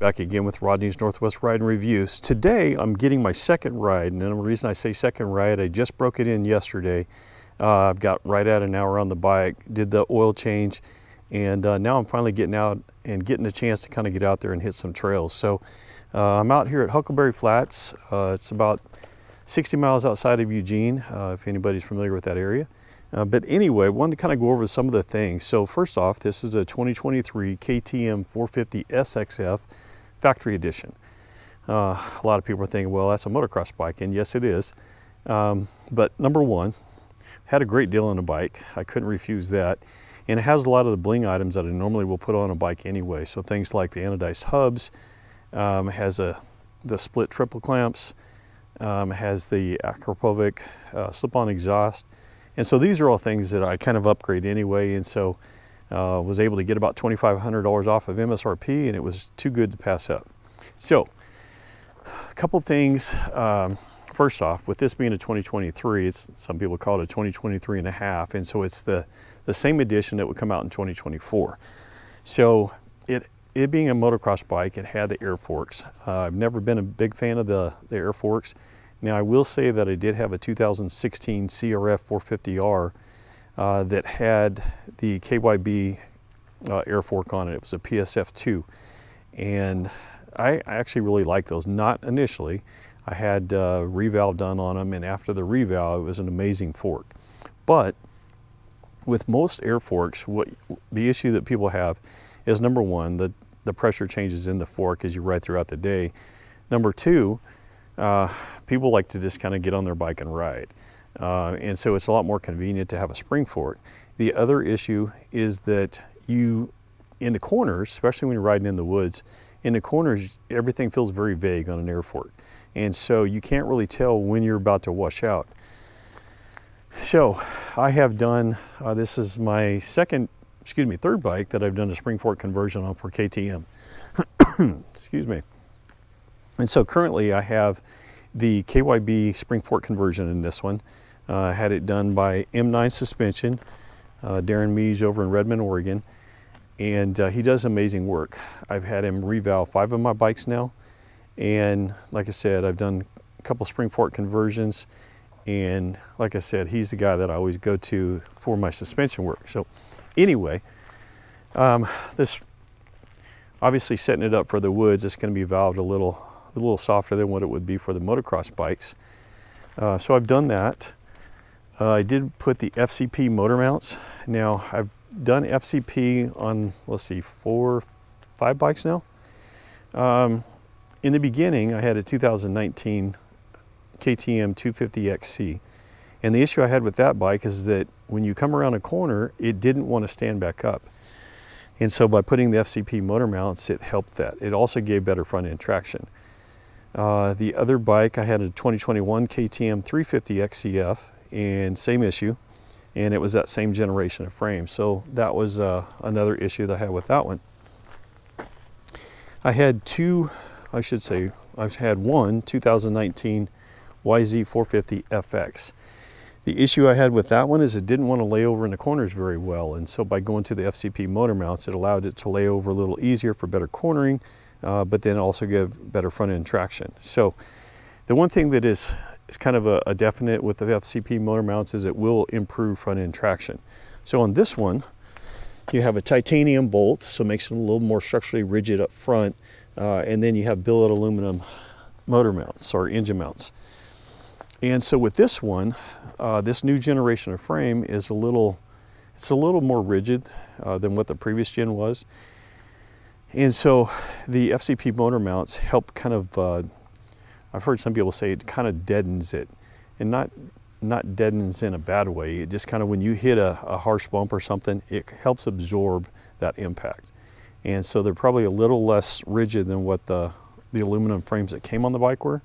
Back again with Rodney's Northwest Ride and Reviews. Today I'm getting my second ride, and the reason I say second ride, I just broke it in yesterday. I've got right at an hour on the bike, did the oil change, and now I'm finally getting out and getting a chance to kind of get out there and hit some trails. So I'm out here at Huckleberry Flats. It's about 60 miles outside of Eugene, if anybody's familiar with that area. But anyway, I wanted to kind of go over some of the things. So first off, this is a 2023 KTM 450 SXF factory edition. A lot of people are thinking, well, that's a motocross bike, and yes, it is. But number one, had a great deal on a bike. I couldn't refuse that. And it has a lot of the bling items that I normally will put on a bike anyway. So things like the anodized hubs, has the split triple clamps, has the Acropovic slip-on exhaust. And so these are all things that I kind of upgrade anyway. And so was able to get about $2,500 off of MSRP, and it was too good to pass up. So a couple things. First off, with this being a 2023, some people call it a 2023 and a half, and so it's the same edition that would come out in 2024. So it being a motocross bike, it had the air forks. I've never been a big fan of the air forks. Now I will say that I did have a 2016 CRF 450R that had the KYB air fork on it. It was a PSF2, and I actually really liked those. Not initially. I had revalve done on them, and after the revalve, it was an amazing fork. But with most air forks, the issue that people have is, number one, the pressure changes in the fork as you ride throughout the day. Number two, people like to just kind of get on their bike and ride. And so it's a lot more convenient to have a spring fork. The other issue is that in the corners, especially when you're riding in the woods, in the corners, everything feels very vague on an air fork. And so you can't really tell when you're about to wash out. So I have done, this is my third bike that I've done a spring fork conversion on for KTM. Excuse me. And so currently I have the KYB spring fork conversion in this one. I had it done by M9 Suspension, Darren Mees over in Redmond, Oregon. And he does amazing work. I've had him revalve 5 of my bikes now. And like I said, I've done a couple spring fork conversions. And like I said, he's the guy that I always go to for my suspension work. So anyway, this obviously setting it up for the woods, it's going to be valved a little softer than what it would be for the motocross bikes. So I've done that. I did put the FCP motor mounts. Now I've done FCP on, let's see, 5 bikes now. In the beginning, I had a 2019 KTM 250XC. And the issue I had with that bike is that when you come around a corner, it didn't want to stand back up. And so by putting the FCP motor mounts, it helped that. It also gave better front end traction. The other bike, I had a 2021 KTM 350 XCF, and same issue. And it was that same generation of frame. So that was another issue that I had with that one. I had I've had one 2019 YZ450 FX. The issue I had with that one is it didn't want to lay over in the corners very well. And so by going to the FCP motor mounts, it allowed it to lay over a little easier for better cornering, but then also give better front end traction. So the one thing that is kind of a definite with the FCP motor mounts is it will improve front end traction. So on this one, you have a titanium bolt, so it makes it a little more structurally rigid up front, and then you have billet aluminum motor mounts or engine mounts. And so with this one, this new generation of frame is a little more rigid than what the previous gen was. And so the FCP motor mounts help kind of, I've heard some people say it kind of deadens it, and not deadens in a bad way. It just kind of, when you hit a harsh bump or something, it helps absorb that impact. And so they're probably a little less rigid than what the aluminum frames that came on the bike were.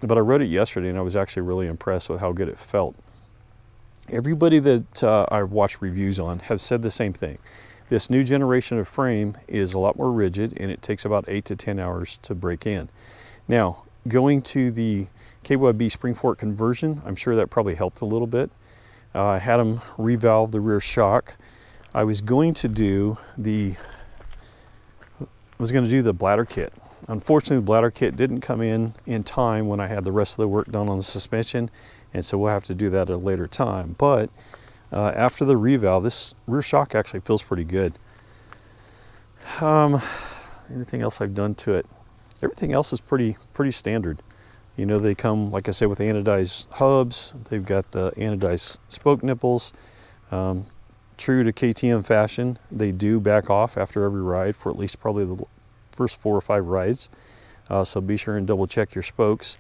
But I rode it yesterday, and I was actually really impressed with how good it felt. Everybody that I've watched reviews on have said the same thing. This new generation of frame is a lot more rigid, and it takes about 8 to 10 hours to break in. Now, going to the KYB spring fork conversion, I'm sure that probably helped a little bit. I had them revalve the rear shock. I was going to do the was going to do the bladder kit. Unfortunately, the bladder kit didn't come in time when I had the rest of the work done on the suspension, and so we'll have to do that at a later time. But after the revalve, this rear shock actually feels pretty good. Anything else I've done to it? Everything else is pretty standard. You know, they come, like I said, with anodized hubs. They've got the anodized spoke nipples. True to KTM fashion, they do back off after every ride for at least probably the first 4 or 5 rides. So be sure and double check your spokes.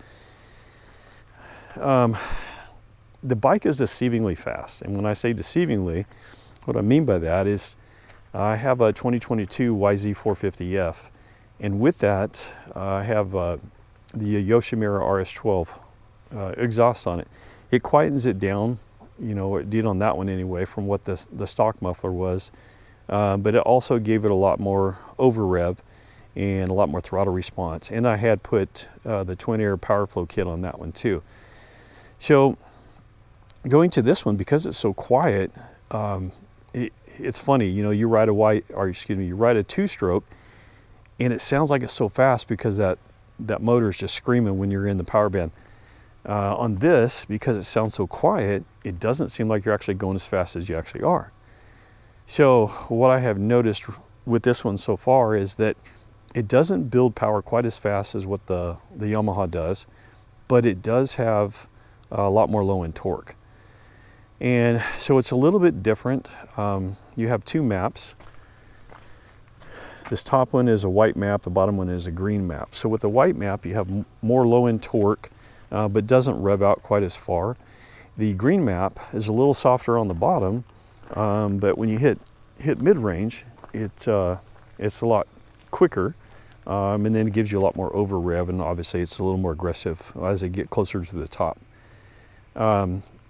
The bike is deceivingly fast. And when I say deceivingly, what I mean by that is I have a 2022 YZ450F. And with that, I have the Yoshimura RS12 exhaust on it. It quietens it down, you know, it did on that one anyway, from what the stock muffler was. But it also gave it a lot more over rev and a lot more throttle response. And I had put the Twin Air Power Flow kit on that one too. So going to this one, because it's so quiet, it's funny, you know, you ride a 2-stroke, and it sounds like it's so fast because that motor is just screaming when you're in the power band. On this, because it sounds so quiet, it doesn't seem like you're actually going as fast as you actually are. So what I have noticed with this one so far is that it doesn't build power quite as fast as what the Yamaha does, but it does have a lot more low-end torque. And so it's a little bit different. You have 2 maps. This top one is a white map, the bottom one is a green map. So with the white map, you have more low-end torque, but doesn't rev out quite as far. The green map is a little softer on the bottom, but when you hit mid-range, it's a lot quicker, and then it gives you a lot more over rev, and obviously it's a little more aggressive as they get closer to the top.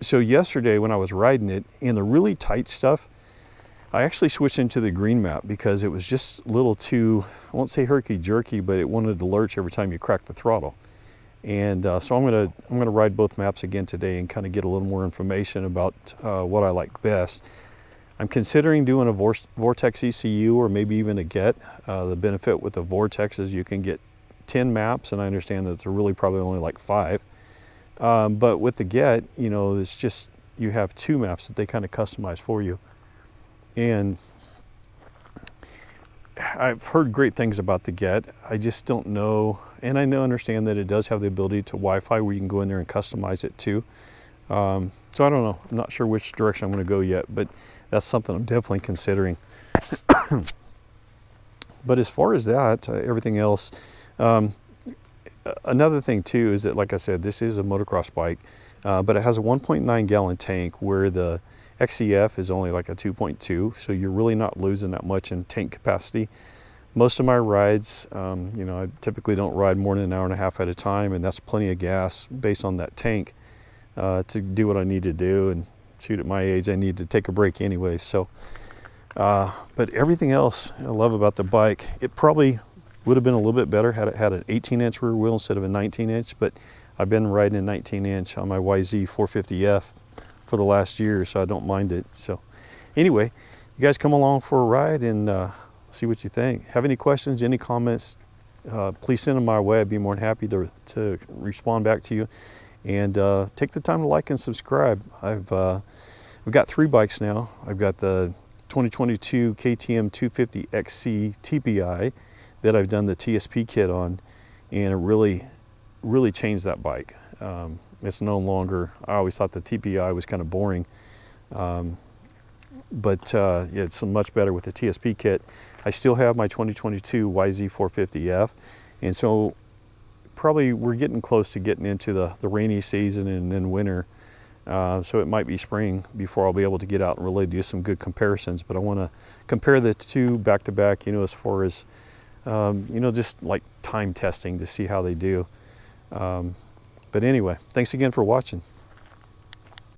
So yesterday when I was riding it, in the really tight stuff, I actually switched into the green map because it was just a little too, I won't say herky-jerky, but it wanted to lurch every time you crack the throttle. And so I'm gonna ride both maps again today and kind of get a little more information about what I like best. I'm considering doing a Vortex ECU or maybe even a GET. The benefit with the Vortex is you can get 10 maps, and I understand that they're really probably only like 5. But with the GET, you know, it's just, you have 2 maps that they kind of customize for you. And I've heard great things about the GET. I just don't know, and I understand that it does have the ability to Wi-Fi where you can go in there and customize it too. So I don't know, I'm not sure which direction I'm going to go yet, but that's something I'm definitely considering. But as far as that, everything else, another thing too is that, like I said, this is a motocross bike, but it has a 1.9 gallon tank where the XCF is only like a 2.2, so you're really not losing that much in tank capacity. Most of my rides, you know, I typically don't ride more than an hour and a half at a time, and that's plenty of gas based on that tank to do what I need to do. And shoot, at my age, I need to take a break anyway. So, but everything else I love about the bike. It probably would have been a little bit better had it had an 18-inch rear wheel instead of a 19-inch, but I've been riding a 19-inch on my YZ450F for the last year, so I don't mind it. So anyway, you guys come along for a ride and see what you think. Have any questions, any comments, please send them my way. I'd be more than happy to respond back to you. And take the time to like and subscribe. I've got 3 bikes now. I've got the 2022 KTM 250XC TPI that I've done the TSP kit on, and it really changed that bike. It's no longer, I always thought the TPI was kind of boring, but yeah, it's much better with the TSP kit. I still have my 2022 YZ450F, and so probably we're getting close to getting into the rainy season and then winter, so it might be spring before I'll be able to get out and really do some good comparisons. But I want to compare the 2 back to back, you know, as far as you know, just like time testing to see how they do. But anyway, thanks again for watching.